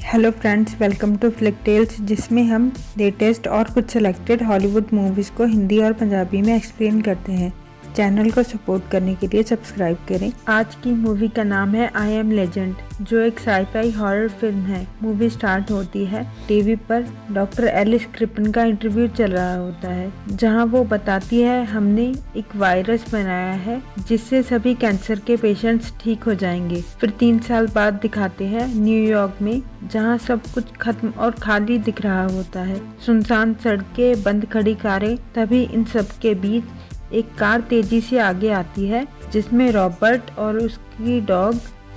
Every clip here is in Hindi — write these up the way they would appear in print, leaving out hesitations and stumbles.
Hello friends, welcome to Flick Tales, जिसमें हम लेटेस्ट और कुछ सिलेक्टेड हॉलीवुड मूवीज़ को हिंदी और पंजाबी में एक्सप्लेन करते हैं। चैनल को सपोर्ट करने के लिए सब्सक्राइब करें। आज की मूवी का नाम है आई एम लेजेंड, जो एक साई-फाई हॉरर फिल्म है। मूवी स्टार्ट होती है, टीवी पर डॉक्टर एलिस क्रिपन का इंटरव्यू चल रहा होता है, जहां वो बताती है हमने एक वायरस बनाया है जिससे सभी कैंसर के पेशेंट्स ठीक हो जाएंगे। फिर 3 साल बाद दिखाते हैं न्यूयॉर्क में, जहां सब कुछ खत्म और खाली दिख रहा होता है। सुनसान सड़कें, बंद खड़ी कारें। तभी इन सब के बीच एक कार तेजी से आगे आती है, जिसमें रॉबर्ट और उसकी डॉग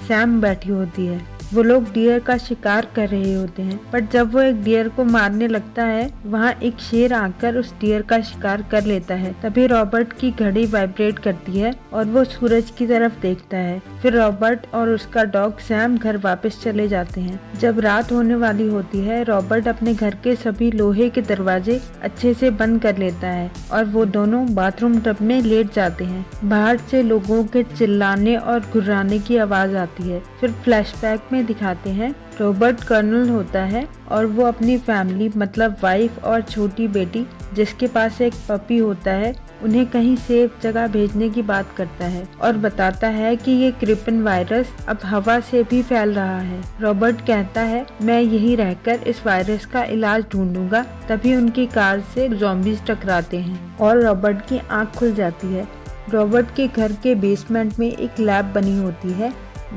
सैम बैठी होती है। वो लोग डियर का शिकार कर रहे होते हैं, पर जब वो एक डियर को मारने लगता है, वहाँ एक शेर आकर उस डियर का शिकार कर लेता है। तभी रॉबर्ट की घड़ी वाइब्रेट करती है और वो सूरज की तरफ देखता है। फिर रॉबर्ट और उसका डॉग सैम घर वापस चले जाते हैं। जब रात होने वाली होती है, रॉबर्ट अपने घर के सभी लोहे के दरवाजे अच्छे से बंद कर लेता है और वो दोनों बाथरूम टब में लेट जाते हैं। बाहर से लोगों के चिल्लाने और घुर्राने की आवाज आती है। फिर फ्लैशबैक में दिखाते हैं रॉबर्ट कर्नल होता है और वो अपनी फैमिली मतलब वाइफ और छोटी बेटी, जिसके पास एक पपी होता है, उन्हें कहीं सेफ जगह भेजने की बात करता है और बताता है कि ये क्रिपन वायरस अब हवा से भी फैल रहा है। रॉबर्ट कहता है मैं यहीं रहकर इस वायरस का इलाज ढूंढूंगा। तभी उनकी कार से ज़ॉम्बीज टकराते हैं और रॉबर्ट की आंख खुल जाती है। रॉबर्ट के घर के बेसमेंट में एक लैब बनी होती है,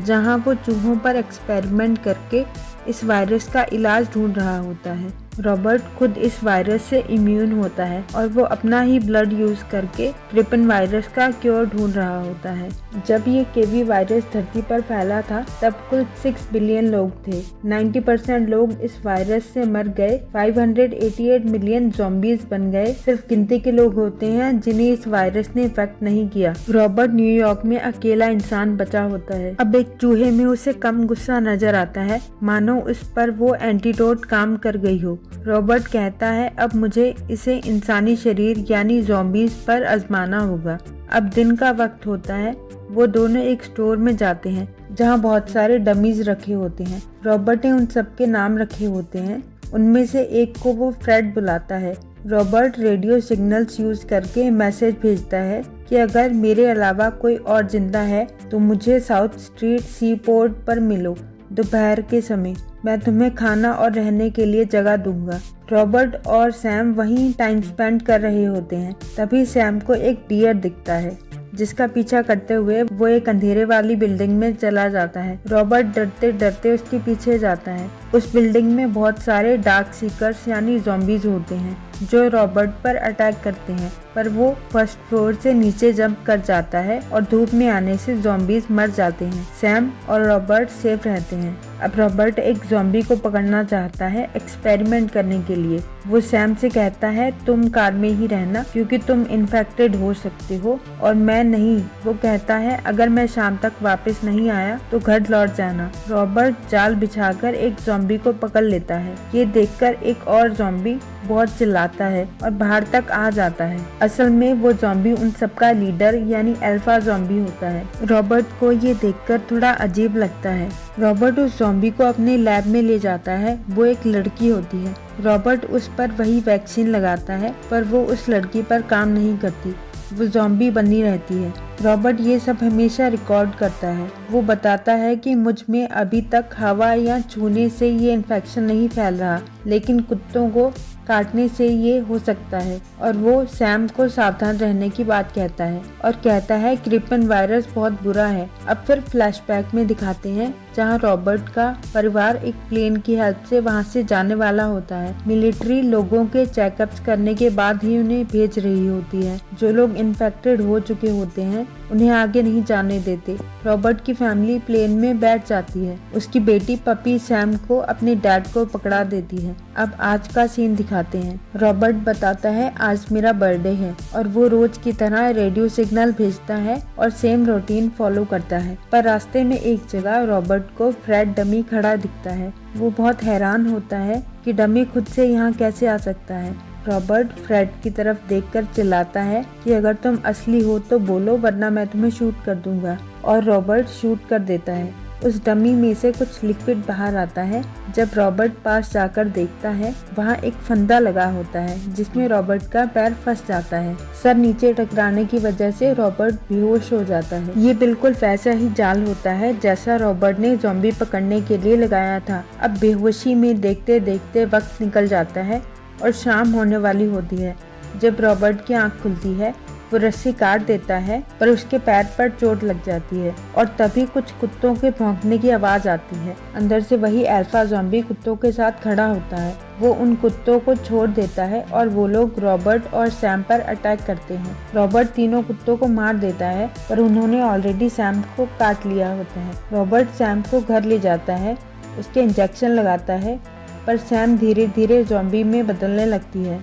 जहां वो चूहों पर एक्सपेरिमेंट करके इस वायरस का इलाज ढूंढ रहा होता है। रॉबर्ट खुद इस वायरस से इम्यून होता है और वो अपना ही ब्लड यूज करके क्रिपन वायरस का क्योर ढूंढ रहा होता है। जब ये केवी वायरस धरती पर फैला था, तब कुल 6 बिलियन लोग थे। 90% लोग इस वायरस से मर गए। 588 मिलियन ज़ॉम्बीज बन गए। सिर्फ गिनती के लोग होते हैं जिन्हें इस वायरस ने इफेक्ट नहीं किया। रॉबर्ट न्यूयॉर्क में अकेला इंसान बचा होता है। अब एक चूहे में उसे कम गुस्सा नजर आता है, मानो उस पर वो एंटीडोट काम कर गई हो। रॉबर्ट कहता है अब मुझे इसे इंसानी शरीर यानी ज़ॉम्बीज पर आजमाना होगा। अब दिन का वक्त होता है। वो दोनों एक स्टोर में जाते हैं, जहां बहुत सारे डमीज रखे होते हैं। रॉबर्ट ने उन सबके नाम रखे होते हैं। उनमें से एक को वो फ्रेड बुलाता है। रॉबर्ट रेडियो सिग्नल्स यूज करके मैसेज भेजता है कि अगर मेरे अलावा कोई और जिंदा है तो मुझे साउथ स्ट्रीट सी पोर्ट पर मिलो दोपहर के समय। मैं तुम्हें खाना और रहने के लिए जगह दूंगा। रॉबर्ट और सैम वहीं टाइम स्पेंड कर रहे होते हैं। तभी सैम को एक डियर दिखता है, जिसका पीछा करते हुए वो एक अंधेरे वाली बिल्डिंग में चला जाता है। रॉबर्ट डरते डरते उसके पीछे जाता है। उस बिल्डिंग में बहुत सारे डार्क सीकर्स यानी ज़ॉम्बीज होते हैं, जो रॉबर्ट पर अटैक करते हैं, पर वो फर्स्ट फ्लोर से नीचे जंप कर जाता है और धूप में आने से ज़ॉम्बीज मर जाते हैं। सैम और रॉबर्ट सेफ रहते हैं। अब रॉबर्ट एक ज़ॉम्बी को पकड़ना चाहता है एक्सपेरिमेंट करने के लिए। वो सैम से कहता है तुम कार में ही रहना, क्योंकि तुम इन्फेक्टेड हो सकते हो और मैं नहीं। वो कहता है अगर मैं शाम तक वापस नहीं आया तो घर लौट जाना। रॉबर्ट जाल बिछाकर एक ज़ॉम्बी को पकड़ लेता है। ये देखकर एक और ज़ॉम्बी बहुत चिल्लाता है और बाहर तक आ जाता है। असल में वो ज़ॉम्बी उन सबका लीडर यानी अल्फा ज़ॉम्बी होता है। रॉबर्ट को ये देखकर थोड़ा अजीब लगता है। रॉबर्ट उस ज़ॉम्बी को अपने लैब में ले जाता है। वो एक लड़की होती है। रॉबर्ट उस पर वही वैक्सीन लगाता है, पर वो उस लड़की पर काम नहीं करती। वो ज़ॉम्बी बनी रहती है। रॉबर्ट ये सब हमेशा रिकॉर्ड करता है। वो बताता है कि मुझ में अभी तक हवा या छूने से ये इन्फेक्शन नहीं फैल रहा, लेकिन कुत्तों को काटने से ये हो सकता है। और वो सैम को सावधान रहने की बात कहता है और कहता है क्रिपन वायरस बहुत बुरा है। अब फिर फ्लैशबैक में दिखाते हैं, जहां रॉबर्ट का परिवार एक प्लेन की हेल्प से वहां से जाने वाला होता है। मिलिट्री लोगों के चेकअप्स करने के बाद ही उन्हें भेज रही होती है। जो लोग इन्फेक्टेड हो चुके होते हैं उन्हें आगे नहीं जाने देते। रॉबर्ट की फैमिली प्लेन में बैठ जाती है। उसकी बेटी पपी सैम को अपने डैड को पकड़ा देती है। अब आज का सीन दिखाते हैं। रॉबर्ट बताता है आज मेरा बर्थडे है और वो रोज की तरह रेडियो सिग्नल भेजता है और सेम रूटीन फॉलो करता है। पर रास्ते में एक जगह रॉबर्ट को फ्रेड डमी खड़ा दिखता है। वो बहुत हैरान होता है कि डमी खुद से यहाँ कैसे आ सकता है। रॉबर्ट फ्रेड की तरफ देखकर चिल्लाता है कि अगर तुम असली हो तो बोलो, वरना मैं तुम्हें शूट कर दूंगा। और रॉबर्ट शूट कर देता है। उस डमी में से कुछ लिक्विड बाहर आता है। जब रॉबर्ट पास जाकर देखता है, वहाँ एक फंदा लगा होता है जिसमें रॉबर्ट का पैर फंस जाता है। सर नीचे टकराने की वजह से रॉबर्ट बेहोश हो जाता है। ये बिल्कुल वैसा ही जाल होता है जैसा रॉबर्ट ने ज़ॉम्बी पकड़ने के लिए लगाया था। अब बेहोशी में देखते देखते वक्त निकल जाता है और शाम होने वाली होती है। जब रॉबर्ट की आंख खुलती है, वो रस्सी काट देता है पर उसके पैर पर चोट लग जाती है और तभी कुछ कुत्तों के भौंकने की आवाज आती है। अंदर से वही अल्फा ज़ॉम्बी कुत्तों के साथ खड़ा होता है। वो उन कुत्तों को छोड़ देता है और वो लोग रॉबर्ट और सैम पर अटैक करते हैं। रॉबर्ट तीनों कुत्तों को मार देता है पर उन्होंने ऑलरेडी सैम को काट लिया होता है। रॉबर्ट सैम को घर ले जाता है, उसके इंजेक्शन लगाता है पर सैम धीरे धीरे ज़ॉम्बी में बदलने लगती है,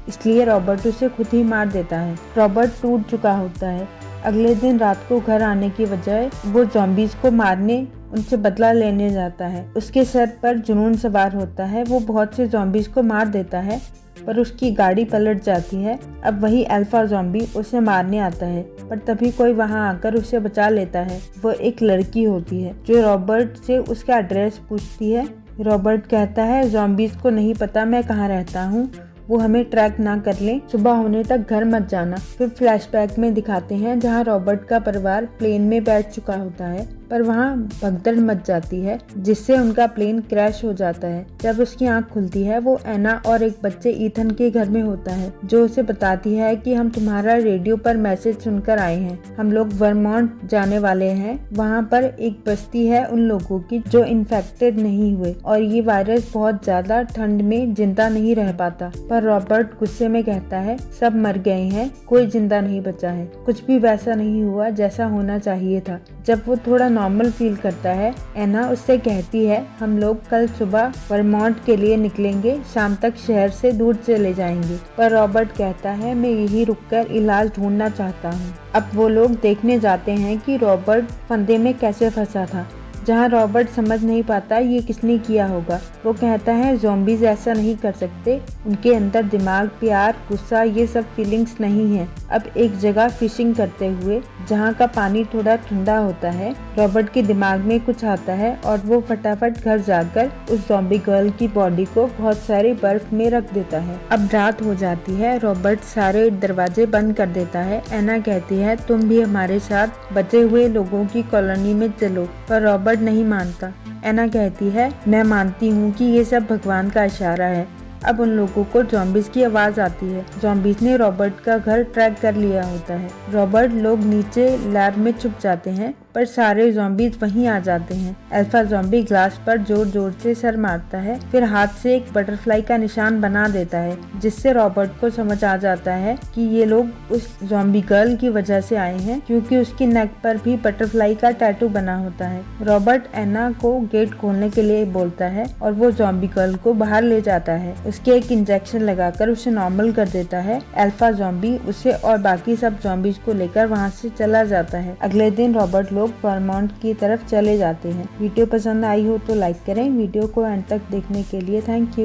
इसलिए रॉबर्ट उसे खुद ही मार देता है। रॉबर्ट टूट चुका होता है। अगले दिन रात को घर आने की बजाय वो ज़ॉम्बीज़ को मारने, उनसे बदला लेने जाता है। उसके सर पर जुनून सवार होता है। वो बहुत से ज़ॉम्बीज़ को मार देता है पर उसकी गाड़ी पलट जाती है। अब वही अल्फा ज़ॉम्बी उसे मारने आता है पर तभी कोई वहां आकर उसे बचा लेता है। वो एक लड़की होती है जो रॉबर्ट से उसका एड्रेस पूछती है। रॉबर्ट कहता है ज़ॉम्बीज़ को नहीं पता मैं कहाँ रहता हूँ, वो हमें ट्रैक ना कर लें, सुबह होने तक घर मत जाना। फिर फ्लैशबैक में दिखाते हैं जहाँ रॉबर्ट का परिवार प्लेन में बैठ चुका होता है पर वहाँ भगदड़ मच जाती है जिससे उनका प्लेन क्रैश हो जाता है। जब उसकी आंख खुलती है, वो एना और एक बच्चे ईथन के घर में होता है जो उसे बताती है कि हम तुम्हारा रेडियो पर मैसेज सुनकर आए हैं, हम लोग वर्मोंट जाने वाले हैं। वहाँ पर एक बस्ती है उन लोगों की जो इन्फेक्टेड नहीं हुए और ये वायरस बहुत ज्यादा ठंड में जिंदा नहीं रह पाता। पर रॉबर्ट गुस्से में कहता है सब मर गए हैं, कोई जिंदा नहीं बचा है, कुछ भी वैसा नहीं हुआ जैसा होना चाहिए था। जब वो थोड़ा नॉर्मल फील करता है, एना उससे कहती है हम लोग कल सुबह वर्मोंट के लिए निकलेंगे, शाम तक शहर से दूर चले जाएंगे। पर रॉबर्ट कहता है मैं यही रुककर इलाज ढूंढना चाहता हूँ। अब वो लोग देखने जाते हैं कि रॉबर्ट फंदे में कैसे फंसा था, जहाँ रॉबर्ट समझ नहीं पाता ये किसने किया होगा। वो कहता है ज़ॉम्बीज़ ऐसा नहीं कर सकते, उनके अंदर दिमाग, प्यार, गुस्सा ये सब फीलिंग्स नहीं है। अब एक जगह फिशिंग करते हुए जहाँ का पानी थोड़ा ठंडा होता है, रॉबर्ट के दिमाग में कुछ आता है और वो फटाफट घर जाकर उस ज़ॉम्बी गर्ल की बॉडी को बहुत सारे बर्फ में रख देता है। अब रात हो जाती है, रॉबर्ट सारे दरवाजे बंद कर देता है। एना कहती है तुम भी हमारे साथ बचे हुए लोगों की कॉलोनी में चलो, पर रॉबर्ट नहीं मानता। एना कहती है मैं मानती हूँ कि ये सब भगवान का इशारा है। अब उन लोगों को ज़ॉम्बीज़ की आवाज़ आती है। ज़ॉम्बीज़ ने रॉबर्ट का घर ट्रैक कर लिया होता है। रॉबर्ट लोग नीचे लैब में छुप जाते हैं पर सारे ज़ॉम्बीज़ वहीं आ जाते हैं। अल्फा ज़ॉम्बी ग्लास पर जोर जोर से सर मारता है, फिर हाथ से एक बटरफ्लाई का निशान बना देता है जिससे रॉबर्ट को समझ आ जाता है कि ये लोग उस ज़ॉम्बी गर्ल की वजह से आए हैं क्योंकि उसकी नेक पर भी बटरफ्लाई का टैटू बना होता है। रॉबर्ट एना को गेट खोलने के लिए बोलता है और वो ज़ॉम्बी गर्ल को बाहर ले जाता है। उसके एक इंजेक्शन लगाकर उसे नॉर्मल कर देता है। अल्फा ज़ॉम्बी उसे और बाकी सब ज़ॉम्बीज़ को लेकर वहाँ से चला जाता है। अगले दिन रॉबर्ट लोग वर्मोंट की तरफ चले जाते हैं। वीडियो पसंद आई हो तो लाइक करें। वीडियो को एंड तक देखने के लिए थैंक यू।